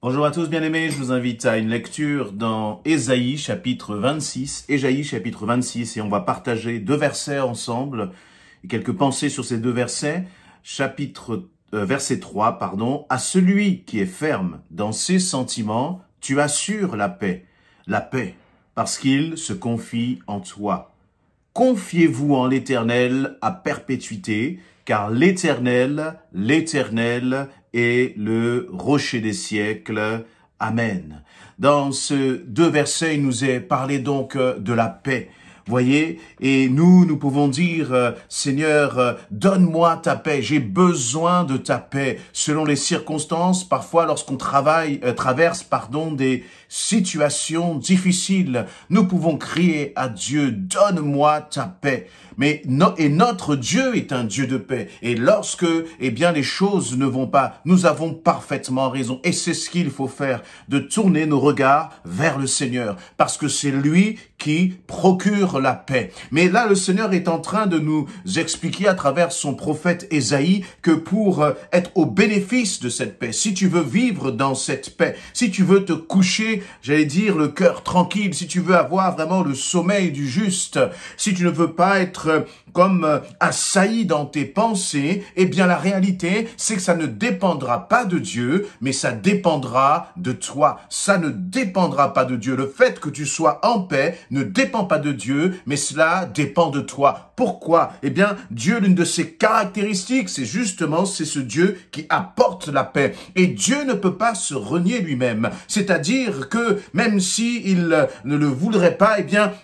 Bonjour à tous bien-aimés, je vous invite à une lecture dans Ésaïe chapitre 26, et on va partager deux versets ensemble et quelques pensées sur ces deux versets. Verset 3, à celui qui est ferme dans ses sentiments, tu assures la paix, parce qu'il se confie en toi. Confiez-vous en l'Éternel à perpétuité, car l'Éternel est le rocher des siècles. Amen. Dans ce deux versets, il nous est parlé donc de la paix. Voyez, et nous pouvons dire, Seigneur, donne-moi ta paix, j'ai besoin de ta paix. Selon les circonstances, parfois lorsqu'on traverse des situations difficiles, nous pouvons crier à Dieu, donne-moi ta paix. Et notre Dieu est un Dieu de paix. Et lorsque, les choses ne vont pas, nous avons parfaitement raison. Et c'est ce qu'il faut faire, de tourner nos regards vers le Seigneur. Parce que c'est lui qui procure la paix. Mais là, le Seigneur est en train de nous expliquer à travers son prophète Ésaïe que pour être au bénéfice de cette paix, si tu veux vivre dans cette paix, si tu veux te coucher, le cœur tranquille, si tu veux avoir vraiment le sommeil du juste, si tu ne veux pas être comme assailli dans tes pensées, la réalité, c'est que ça ne dépendra pas de Dieu, mais ça dépendra de toi. Ça ne dépendra pas de Dieu. Le fait que tu sois en paix ne dépend pas de Dieu, mais cela dépend de toi. Pourquoi? Dieu, l'une de ses caractéristiques, c'est ce Dieu qui apporte la paix. Et Dieu ne peut pas se renier lui-même. C'est-à-dire que même s'il ne le voudrait pas,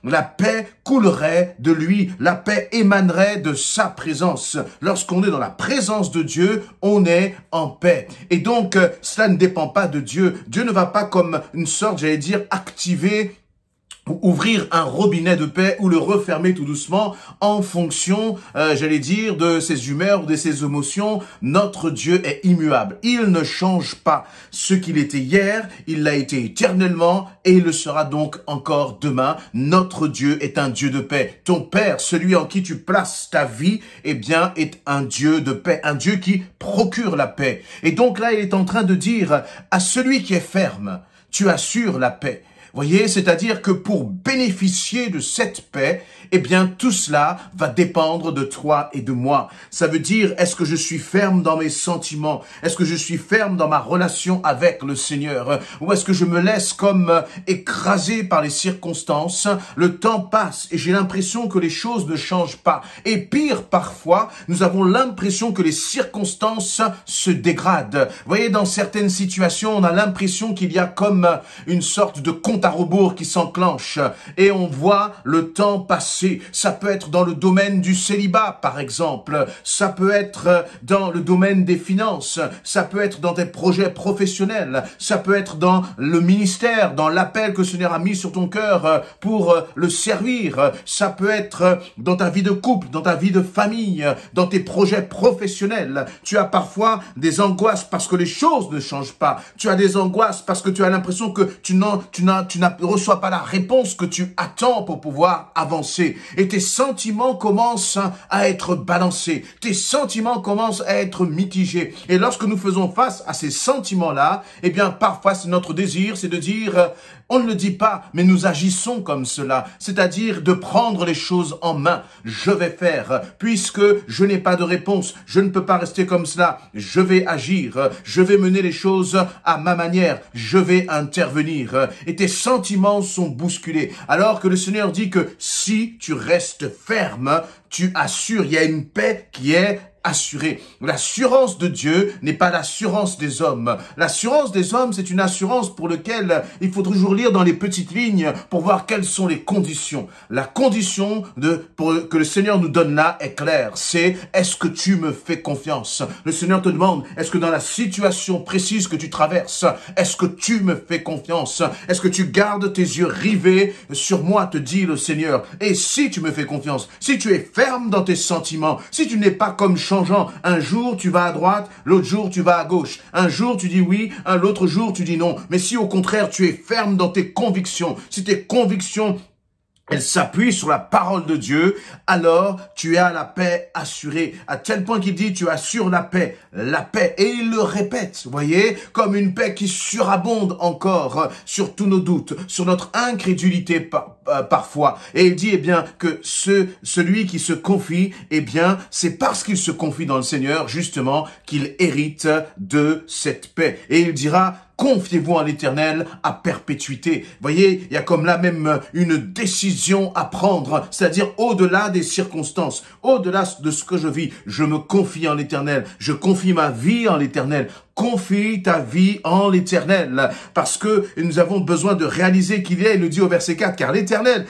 la paix coulerait de lui. La paix émanerait de sa présence. Lorsqu'on est dans la présence de Dieu, on est en paix. Et donc, cela ne dépend pas de Dieu. Dieu ne va pas comme une sorte, activer ou ouvrir un robinet de paix ou le refermer tout doucement en fonction, de ses humeurs ou de ses émotions. Notre Dieu est immuable. Il ne change pas. Ce qu'il était hier, il l'a été éternellement et il le sera donc encore demain. Notre Dieu est un Dieu de paix. Ton Père, celui en qui tu places ta vie, est un Dieu de paix, un Dieu qui procure la paix. Et donc là, il est en train de dire à celui qui est ferme, tu assures la paix. Voyez, c'est-à-dire que pour bénéficier de cette paix, tout cela va dépendre de toi et de moi. Ça veut dire, est-ce que je suis ferme dans mes sentiments? Est-ce que je suis ferme dans ma relation avec le Seigneur? Ou est-ce que je me laisse comme écraser par les circonstances? Le temps passe et j'ai l'impression que les choses ne changent pas. Et pire, parfois, nous avons l'impression que les circonstances se dégradent. Voyez, dans certaines situations, on a l'impression qu'il y a comme une sorte de compte à rebours qui s'enclenche et on voit le temps passer. Ça peut être dans le domaine du célibat, par exemple. Ça peut être dans le domaine des finances. Ça peut être dans tes projets professionnels. Ça peut être dans le ministère, dans l'appel que le Seigneur a mis sur ton cœur pour le servir. Ça peut être dans ta vie de couple, dans ta vie de famille, dans tes projets professionnels. Tu as parfois des angoisses parce que les choses ne changent pas. Tu as des angoisses parce que tu as l'impression que tu ne reçois pas la réponse que tu attends pour pouvoir avancer. Et tes sentiments commencent à être balancés. Tes sentiments commencent à être mitigés. Et lorsque nous faisons face à ces sentiments-là, parfois c'est notre désir, c'est de dire, on ne le dit pas, mais nous agissons comme cela. C'est-à-dire de prendre les choses en main. Je vais faire, puisque je n'ai pas de réponse. Je ne peux pas rester comme cela. Je vais agir. Je vais mener les choses à ma manière. Je vais intervenir. Et tes sentiments sont bousculés. Alors que le Seigneur dit que si tu restes ferme, tu assures, il y a une paix qui est assurée. L'assurance de Dieu n'est pas l'assurance des hommes. L'assurance des hommes, c'est une assurance pour laquelle il faut toujours lire dans les petites lignes pour voir quelles sont les conditions. La condition que le Seigneur nous donne là est claire. C'est, est-ce que tu me fais confiance? Le Seigneur te demande, est-ce que dans la situation précise que tu traverses, est-ce que tu me fais confiance? Est-ce que tu gardes tes yeux rivés sur moi, te dit le Seigneur? Et si tu me fais confiance, si tu es ferme dans tes sentiments, si tu n'es pas comme changeant, un jour tu vas à droite, l'autre jour tu vas à gauche, un jour tu dis oui, l'autre jour tu dis non, mais si au contraire tu es ferme dans tes convictions, si tes convictions elle s'appuie sur la parole de Dieu, alors tu as la paix assurée. À tel point qu'il dit, tu assures la paix. Et il le répète, vous voyez, comme une paix qui surabonde encore sur tous nos doutes, sur notre incrédulité parfois. Et il dit, eh bien, que celui qui se confie, eh bien, c'est parce qu'il se confie dans le Seigneur, justement, qu'il hérite de cette paix. Et il dira, confiez-vous en l'Éternel à perpétuité. Voyez, il y a comme là même une décision à prendre, c'est-à-dire au-delà des circonstances, au-delà de ce que je vis, je me confie en l'Éternel, je confie ma vie en l'Éternel. Confie ta vie en l'Éternel, parce que nous avons besoin de réaliser qu'il est, il nous dit au verset 4, car l'Éternel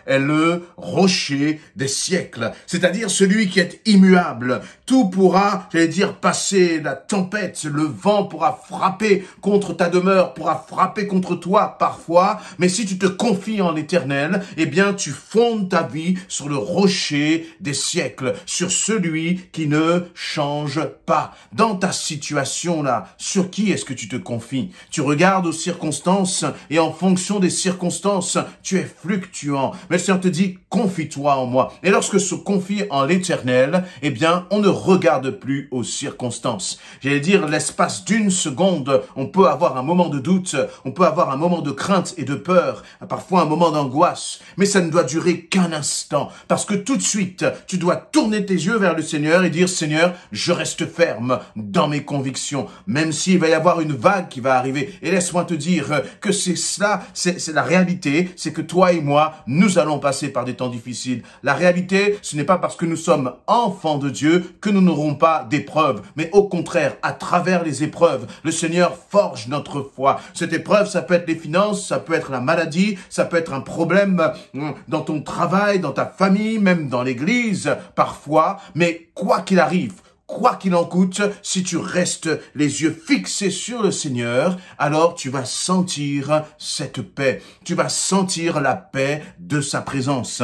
est le rocher des siècles, c'est-à-dire celui qui est immuable. Tout pourra, j'allais dire, passer, la tempête, le vent pourra frapper contre ta demeure, pourra frapper contre toi parfois, mais si tu te confies en l'Éternel, eh bien tu fondes ta vie sur le rocher des siècles, sur celui qui ne change pas. Dans ta situation là, sur qui est-ce que tu te confies? Tu regardes aux circonstances et en fonction des circonstances, tu es fluctuant. Mais le Seigneur te dit, confie-toi en moi. Et lorsque se confie en l'Éternel, eh bien, on ne regarde plus aux circonstances. J'allais dire, l'espace d'une seconde, on peut avoir un moment de doute, on peut avoir un moment de crainte et de peur, parfois un moment d'angoisse, mais ça ne doit durer qu'un instant, parce que tout de suite, tu dois tourner tes yeux vers le Seigneur et dire, Seigneur, je reste ferme dans mes convictions, même s'il va y avoir une vague qui va arriver. Et laisse-moi te dire que c'est cela, c'est la réalité, c'est que toi et moi, nous allons passer par des temps difficiles. La réalité, ce n'est pas parce que nous sommes enfants de Dieu que nous n'aurons pas d'épreuves, mais au contraire, à travers les épreuves, le Seigneur forge notre foi. Cette épreuve, ça peut être les finances, ça peut être la maladie, ça peut être un problème dans ton travail, dans ta famille, même dans l'église, parfois, mais quoi qu'il arrive, quoi qu'il en coûte, si tu restes les yeux fixés sur le Seigneur, alors tu vas sentir cette paix. Tu vas sentir la paix de sa présence.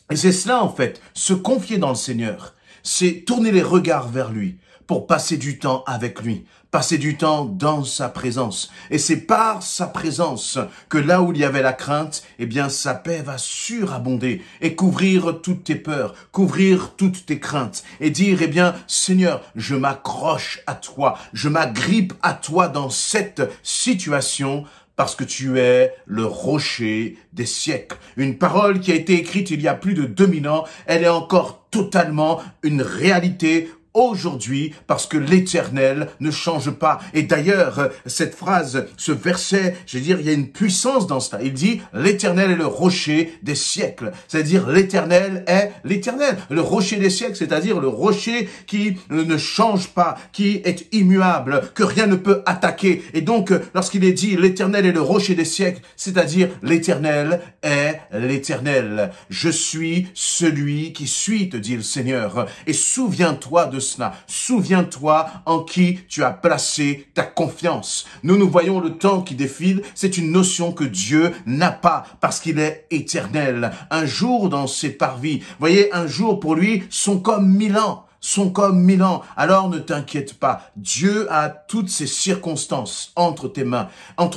Et c'est cela, en fait, se confier dans le Seigneur. C'est tourner les regards vers lui pour passer du temps avec lui, passer du temps dans sa présence. Et c'est par sa présence que là où il y avait la crainte, eh bien sa paix va surabonder et couvrir toutes tes peurs, couvrir toutes tes craintes et dire, eh bien Seigneur, je m'accroche à toi, je m'agrippe à toi dans cette situation parce que tu es le rocher des siècles. Une parole qui a été écrite il y a plus de 2000 ans, elle est encore totalement une réalité aujourd'hui, parce que l'Éternel ne change pas. Et d'ailleurs, cette phrase, ce verset, je veux dire, il y a une puissance dans cela. Il dit, l'Éternel est le rocher des siècles. C'est-à-dire, l'Éternel est l'Éternel. Le rocher des siècles, c'est-à-dire le rocher qui ne change pas, qui est immuable, que rien ne peut attaquer. Et donc, lorsqu'il est dit, l'Éternel est le rocher des siècles, c'est-à-dire, l'Éternel est l'Éternel. Je suis celui qui suis, te dit le Seigneur. Et souviens-toi de cela. Souviens-toi en qui tu as placé ta confiance. Nous voyons le temps qui défile. C'est une notion que Dieu n'a pas parce qu'il est éternel. Un jour dans ses parvis, voyez, un jour pour lui sont comme 1000 ans. Sont comme 1000 ans. Alors ne t'inquiète pas. Dieu a toutes ces circonstances entre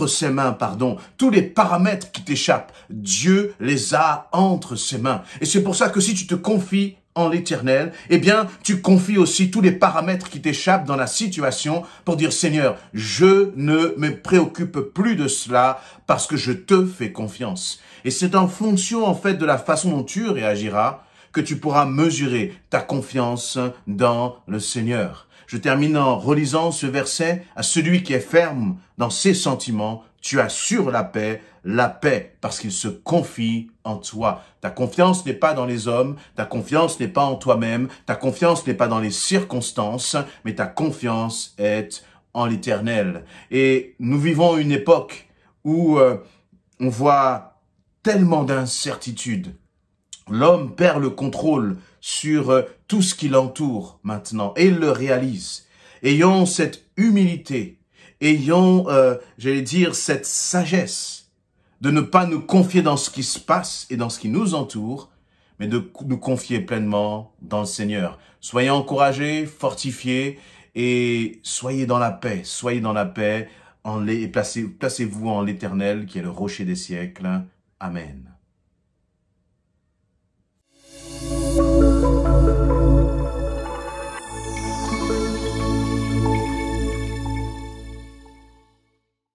ses mains, pardon. Tous les paramètres qui t'échappent, Dieu les a entre ses mains. Et c'est pour ça que si tu te confies en l'Éternel, eh bien, tu confies aussi tous les paramètres qui t'échappent dans la situation pour dire, Seigneur, je ne me préoccupe plus de cela parce que je te fais confiance. Et c'est en fonction, en fait, de la façon dont tu réagiras que tu pourras mesurer ta confiance dans le Seigneur. Je termine en relisant ce verset. À celui qui est ferme dans ses sentiments, tu assures la paix parce qu'il se confie en toi. Ta confiance n'est pas dans les hommes, ta confiance n'est pas en toi-même, ta confiance n'est pas dans les circonstances, mais ta confiance est en l'Éternel. Et nous vivons une époque où on voit tellement d'incertitudes. L'homme perd le contrôle sur tout ce qui l'entoure maintenant, et il le réalise. Ayons cette humilité, ayons, j'allais dire, cette sagesse de ne pas nous confier dans ce qui se passe et dans ce qui nous entoure, mais de nous confier pleinement dans le Seigneur. Soyez encouragés, fortifiés, et soyez dans la paix, placez-vous en l'Éternel, qui est le rocher des siècles. Amen.